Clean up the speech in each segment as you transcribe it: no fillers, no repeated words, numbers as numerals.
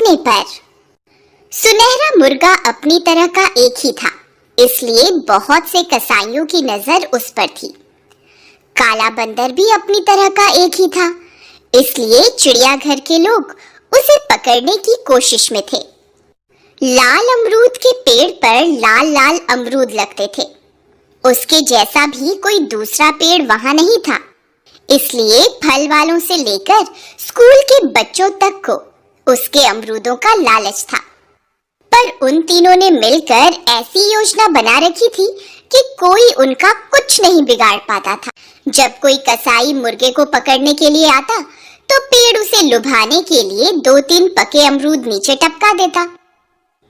टूटने पर। सुनहरा मुर्गा अपनी तरह का एक ही था, इसलिए बहुत से कसाईयों की नजर उस पर थी। काला बंदर भी अपनी तरह का एक ही था, इसलिए चिड़ियाघर के लोग उसे पकड़ने की कोशिश में थे। लाल अमरूद के पेड़ पर लाल लाल अमरूद लगते थे। उसके जैसा भी कोई दूसरा पेड़ वहां नहीं था, इसलिए फल वालों से लेकर स्कूल के बच्चों तक को उसके अमरूदों का लालच था। पर उन तीनों ने मिलकर ऐसी योजना बना रखी थी कि कोई उनका कुछ नहीं बिगाड़ पाता था। जब कोई कसाई मुर्गे को पकड़ने के लिए आता तो पेड़ उसे लुभाने के लिए 2-3 पके अमरूद नीचे टपका देता।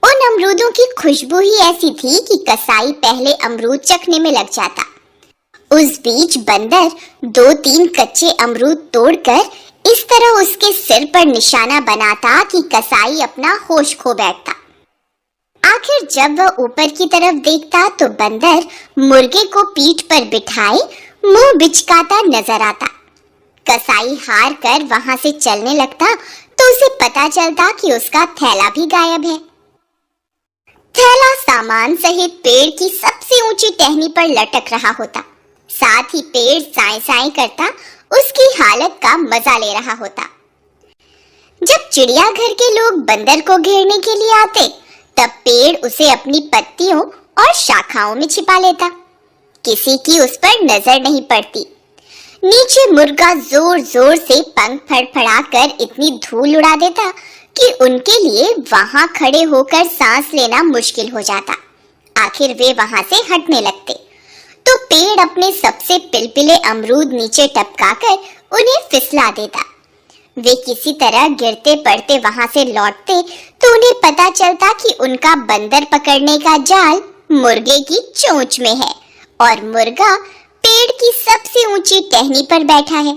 उन अमरूदों की खुशबू ही ऐसी थी कि कसाई पहले अमरूद चखने में लग जाता। उस बीच बंदर 2-3 कच्चे अमरूद तोड़कर इस तरह उसके सिर पर निशाना बनाता कि कसाई अपना होश खो बैठता। आखिर जब वह ऊपर की तरफ देखता तो बंदर मुर्गे को पीठ पर बिठाए मुंह बिचकाता नजर आता। कसाई हार कर वहां से चलने लगता तो उसे पता चलता कि उसका थैला भी गायब है। थैला सामान सहित पेड़ की सबसे ऊंची टहनी पर लटक रहा होता। साथ ही पेड़ साए साए करता उसकी हालत का मजा ले रहा होता। जब चिड़ियाघर के लोग बंदर को घेरने के लिए आते तब पेड़ उसे अपनी पत्तियों और शाखाओं में छिपा लेता। किसी की उस पर नजर नहीं पड़ती। नीचे मुर्गा जोर जोर से पंख फड़फड़ाकर इतनी धूल उड़ा देता कि उनके लिए वहां खड़े होकर सांस लेना मुश्किल हो जाता। आखिर वे वहां से हटने लगते तो पेड़ अपने सबसे पिलपिले अमरूद नीचे टपकाकर उन्हें फिसला देता। वे किसी तरह गिरते पड़ते वहां से लौटते तो उन्हें पता चलता कि उनका बंदर पकड़ने का जाल मुर्गे की चोंच में है और मुर्गा पेड़ की सबसे ऊंची टहनी पर बैठा है।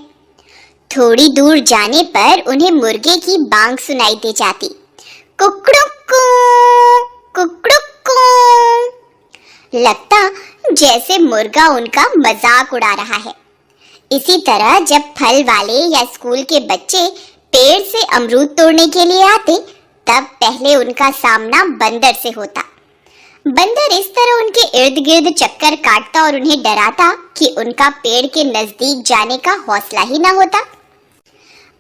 थोड़ी दूर जाने पर उन्हें मुर्गे की बांग सुनाई दे जाती, कुकड़ुक्कू कुकड़ुक्कू। लगता जैसे मुर्गा उनका मजाक उड़ा रहा है। इसी तरह जब फल वाले या स्कूल के बच्चे पेड़ से अमरूद तोड़ने के लिए आते तब पहले उनका सामना बंदर से होता। बंदर इस तरह उनके इर्द गिर्द चक्कर काटता और उन्हें डराता कि उनका पेड़ के नजदीक जाने का हौसला ही ना होता।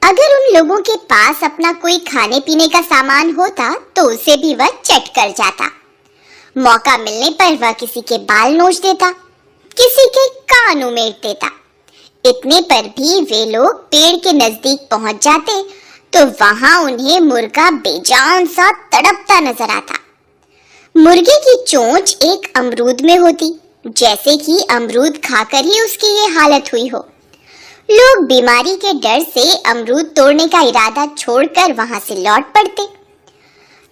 अगर उन लोगों के पास अपना कोई खाने पीने का सामान होता तो उसे भी वह चट कर जाता। मौका मिलने पर वह किसी के बाल नोच देता, किसी के कान उमेट देता। इतने पर भी वे लोग पेड़ के नजदीक पहुंच जाते तो वहां उन्हें मुर्गा बेजान सा तड़पता नजर आता। मुर्गे की चोंच एक अमरूद में होती, जैसे कि अमरूद खाकर ही उसकी ये हालत हुई हो। लोग बीमारी के डर से अमरूद तोड़ने का इरादा छोड़कर वहां से लौट पड़ते।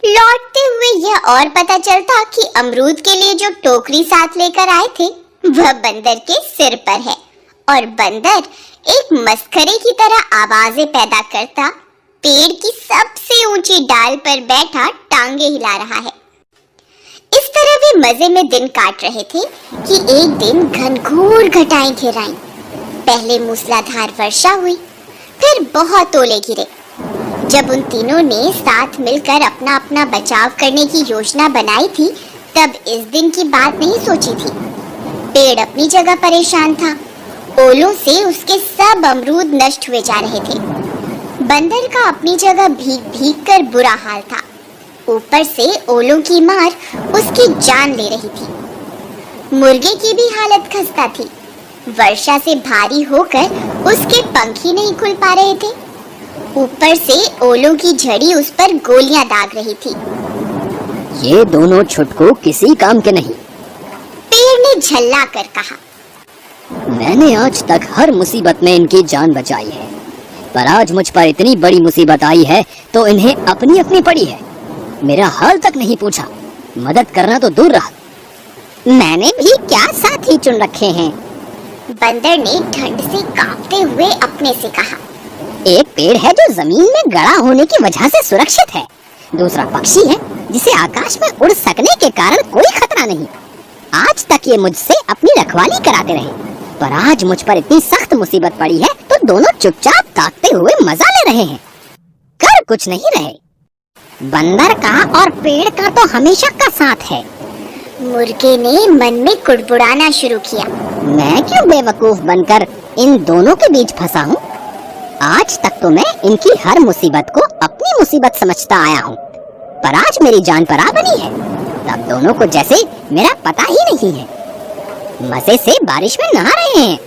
लौटते हुए यह और पता चलता कि अमरूद के लिए जो टोकरी साथ लेकर आए थे वह बंदर के सिर पर है और बंदर एक मस्खरे की तरह आवाजें पैदा करता पेड़ की सबसे ऊंची डाल पर बैठा टांगे हिला रहा है। इस तरह वे मजे में दिन काट रहे थे कि एक दिन घनघोर घटाएं घिर आईं। पहले मूसलाधार वर्षा हुई, फिर बहुत ओले गिरे। जब उन तीनों ने साथ मिलकर अपना अपना बचाव करने की योजना बनाई थी तब इस दिन की बात नहीं सोची थी। पेड़ अपनी जगह परेशान था, ओलों से उसके सब अमरूद नष्ट हुए जा रहे थे। बंदर का अपनी जगह भीग भीग कर बुरा हाल था, ऊपर से ओलों की मार उसकी जान ले रही थी। मुर्गे की भी हालत खस्ता थी, वर्षा से भारी होकर उसके पंख ही नहीं खुल पा रहे थे। ऊपर से ओलों की झड़ी उस पर गोलियां दाग रही थी। ये दोनों छुटकू किसी काम के नहीं, पेड़ ने झल्ला कर कहा। मैंने आज तक हर मुसीबत में इनकी जान बचाई है, पर आज मुझ पर इतनी बड़ी मुसीबत आई है तो इन्हें अपनी अपनी पड़ी है। मेरा हाल तक नहीं पूछा, मदद करना तो दूर रहा। मैंने भी क्या साथी चुन रखे हैं, बंदर ने ठंड से कांपते हुए अपने से कहा। एक पेड़ है जो जमीन में गड़ा होने की वजह से सुरक्षित है, दूसरा पक्षी है जिसे आकाश में उड़ सकने के कारण कोई खतरा नहीं। आज तक ये मुझसे अपनी रखवाली कराते रहे, पर आज मुझ पर इतनी सख्त मुसीबत पड़ी है तो दोनों चुपचाप ताकते हुए मजा ले रहे हैं, कर कुछ नहीं रहे। बंदर का और पेड़ का तो हमेशा का साथ है। मुर्गे ने मन में कुड़बुड़ाना शुरू किया। मैं क्यों बेवकूफ बनकर इन दोनों के बीच फंसा हूँ? आज तक तो मैं इनकी हर मुसीबत को अपनी मुसीबत समझता आया हूँ, पर आज मेरी जान परा बनी है। तब दोनों को जैसे मेरा पता ही नहीं है। मजे से बारिश में नहा रहे हैं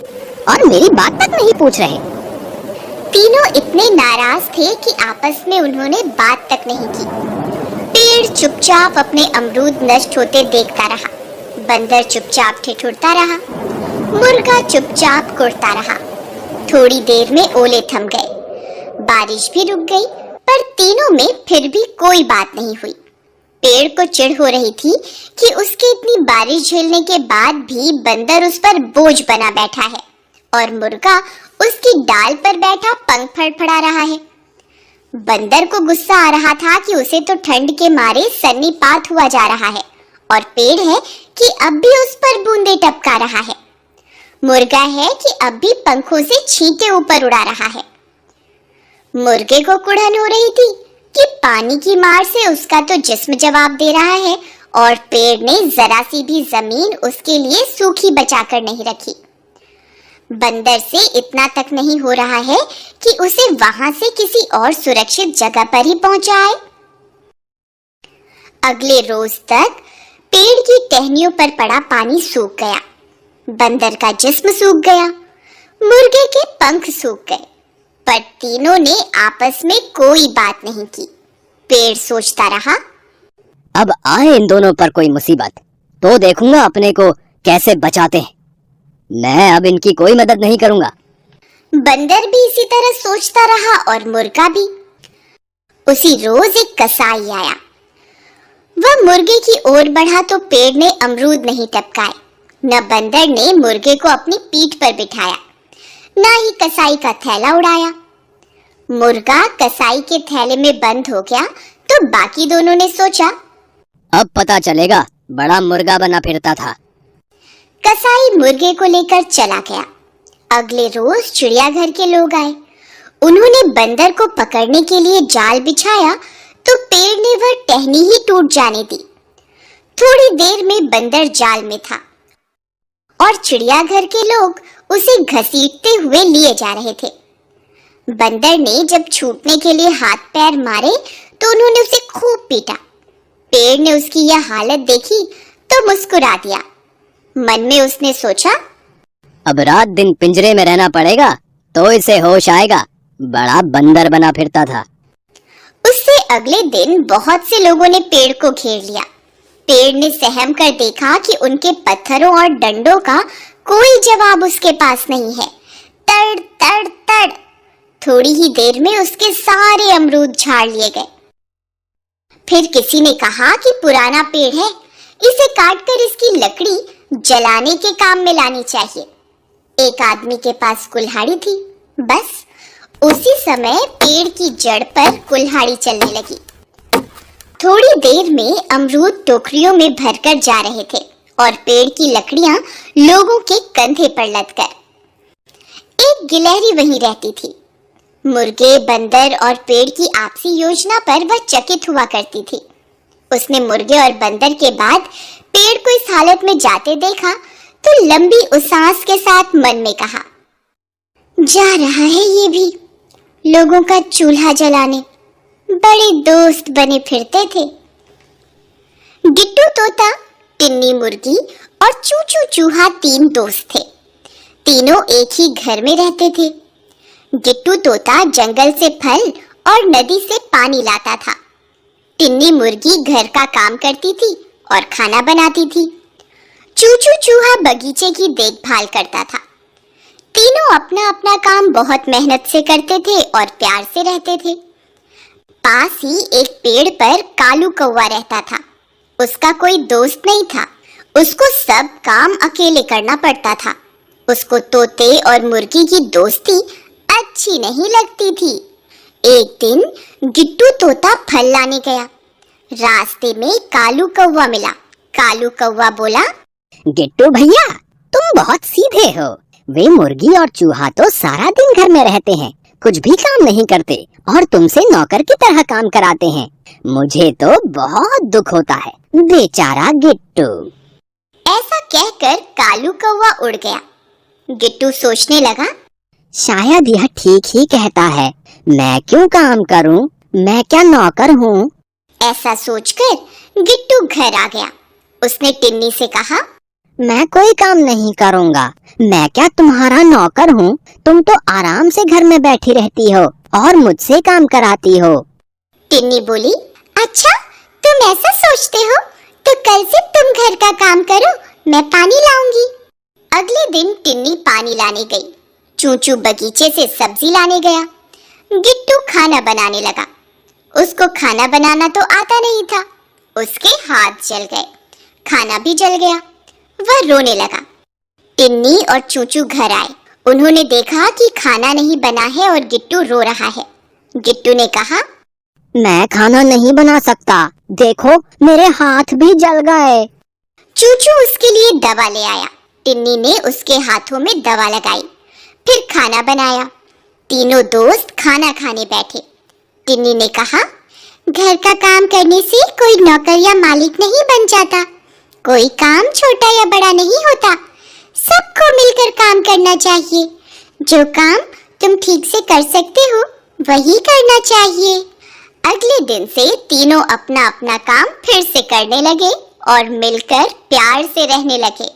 और मेरी बात तक नहीं पूछ रहे। तीनों इतने नाराज थे कि आपस में उन्होंने बात तक नहीं की। पेड़ चुपचाप अपने अमरूद नष्ट होते देखता रहा। बंदर चुपचाप ठिठुरता रहा। मुर्गा चुपचाप कुड़ता रहा। थोड़ी देर में ओले थम गए। बारिश भी रुक गई, पर तीनों में फिर भी कोई बात नहीं हुई। पेड़ को चिढ़ हो रही थी कि उसके इतनी बारिश झेलने के बाद भी बंदर उस पर बोझ बना बैठा है और मुर्गा उसकी डाल पर बैठा पंख फड़फड़ा रहा है। बंदर को गुस्सा आ रहा था कि उसे तो ठंड के मारे सन्नीपात हुआ जा रहा है और पेड़ है कि अब भी उस पर बूंदे टपका रहा है। मुर्गा है कि अब भी पंखों से छींटे ऊपर उड़ा रहा है। मुर्गे को कुड़न हो रही थी कि पानी की मार से उसका तो जिस्म जवाब दे रहा है और पेड़ ने जरा सी भी जमीन उसके लिए सूखी बचाकर नहीं रखी। बंदर से इतना तक नहीं हो रहा है कि उसे वहां से किसी और सुरक्षित जगह पर ही पहुंचाए। अगले रोज तक पेड़ की टहनियों पर पड़ा पानी सूख गया। बंदर का जिस्म सूख गया। मुर्गे के पंख सूख गए, पर तीनों ने आपस में कोई बात नहीं की। पेड़ सोचता रहा, अब आए इन दोनों पर कोई मुसीबत तो देखूंगा अपने को कैसे बचाते हैं। मैं अब इनकी कोई मदद नहीं करूंगा। बंदर भी इसी तरह सोचता रहा और मुर्गा भी। उसी रोज एक कसाई आया। वह मुर्गे की ओर बढ़ा तो पेड़ ने अमरूद नहीं टपकाए। न बंदर ने मुर्गे को अपनी पीठ पर बिठाया, न ही कसाई का थैला उड़ाया। मुर्गा कसाई के थैले में बंद हो गया तो बाकी दोनों ने सोचा, अब पता चलेगा बड़ा मुर्गा बना फिरता था। कसाई मुर्गे को लेकर चला गया। अगले रोज चिड़ियाघर के लोग आए। उन्होंने बंदर को पकड़ने के लिए जाल बिछाया तो पेड़ ने वह टहनी ही टूट जाने दी। थोड़ी देर में बंदर जाल में था और चिड़ियाघर के लोग उसे घसीटते हुए लिए जा रहे थे। बंदर ने जब छूटने के लिए हाथ पैर मारे तो उन्होंने उसे खूब पीटा। पेड़ ने उसकी यह हालत देखी तो मुस्कुरा दिया। मन में उसने सोचा, अब रात दिन पिंजरे में रहना पड़ेगा तो इसे होश आएगा। बड़ा बंदर बना फिरता था। उससे अगले दिन बहुत से लोगों ने पेड़ को घेर लिया। पेड़ ने सहम कर देखा कि उनके पत्थरों और डंडों का कोई जवाब उसके पास नहीं है। तड़ तड़ तड़। थोड़ी ही देर में उसके सारे अमरूद झाड़ लिए गए। फिर किसी ने कहा कि पुराना पेड़ है, इसे काटकर इसकी लकड़ी जलाने के काम में लानी चाहिए। एक आदमी के पास कुल्हाड़ी थी। बस उसी समय पेड़ की जड़ पर कुल्हाड़ी चलने लगी। थोड़ी देर में अमरूद टोकरियों में भरकर जा रहे थे और पेड़ की लकड़ियां लोगों के कंधे पर लदकर। एक गिलहरी वहीं रहती थी। मुर्गे, बंदर और पेड़ की आपसी योजना पर वह चकित हुआ करती थी। उसने मुर्गे और बंदर के बाद पेड़ को इस हालत में जाते देखा तो लंबी उसास के साथ मन में कहा, जा रहा है ये भी लोगों का चूल्हा जलाने। बड़े दोस्त बने फिरते थे। गिट्टू तोता, टिन्नी मुर्गी और चूचू चूहा 3 दोस्त थे। तीनों एक ही घर में रहते थे। गिट्टू तोता जंगल से फल और नदी से पानी लाता था। टिन्नी मुर्गी घर का काम करती थी और खाना बनाती थी। चूचू चूहा बगीचे की देखभाल करता था। तीनों अपना अपना काम बहुत मेहनत से करते थे और प्यार से रहते थे। पास ही एक पेड़ पर कालू कौवा रहता था। उसका कोई दोस्त नहीं था। उसको सब काम अकेले करना पड़ता था। उसको तोते और मुर्गी की दोस्ती अच्छी नहीं लगती थी। एक दिन गिट्टू तोता फल लाने गया। रास्ते में कालू कौवा मिला। कालू कौवा बोला, गिट्टू भैया तुम बहुत सीधे हो। वे मुर्गी और चूहा तो सारा दिन घर में रहते हैं, कुछ भी काम नहीं करते और तुमसे नौकर की तरह काम कराते हैं। मुझे तो बहुत दुख होता है, बेचारा गिट्टू। ऐसा कहकर कालू कौवा उड़ गया। गिट्टू सोचने लगा, शायद यह ठीक ही कहता है, मैं क्यों काम करूं, मैं क्या नौकर हूँ। ऐसा सोचकर गिट्टू घर आ गया। उसने टिन्नी से कहा, मैं कोई काम नहीं करूँगा, मैं क्या तुम्हारा नौकर हूँ, तुम तो आराम से घर में बैठी रहती हो और मुझसे काम कराती हो। टिन्नी बोली, अच्छा तुम ऐसा सोचते हो तो कल से तुम घर का काम करो, मैं पानी लाऊंगी। अगले दिन टिन्नी पानी लाने गई। चूचू बगीचे से सब्जी लाने गया। गिट्टू खाना बनाने लगा। उसको खाना बनाना तो आता नहीं था। उसके हाथ जल गए, खाना भी जल गया। वह रोने लगा। टिन्नी और चूचू घर आए। उन्होंने देखा कि खाना नहीं बना है और गिट्टू रो रहा है। गिट्टू ने कहा, मैं खाना नहीं बना सकता, देखो मेरे हाथ भी जल गए। चूचू उसके लिए दवा ले आया। टिन्नी ने उसके हाथों में दवा लगाई, फिर खाना बनाया। तीनों दोस्त खाना खाने बैठे। टिन्नी ने कहा, घर का काम करने से कोई नौकर या मालिक नहीं बन जाता। कोई काम छोटा या बड़ा नहीं होता, सबको मिलकर काम करना चाहिए। जो काम तुम ठीक से कर सकते हो वही करना चाहिए। अगले दिन से तीनों अपना अपना काम फिर से करने लगे और मिलकर प्यार से रहने लगे।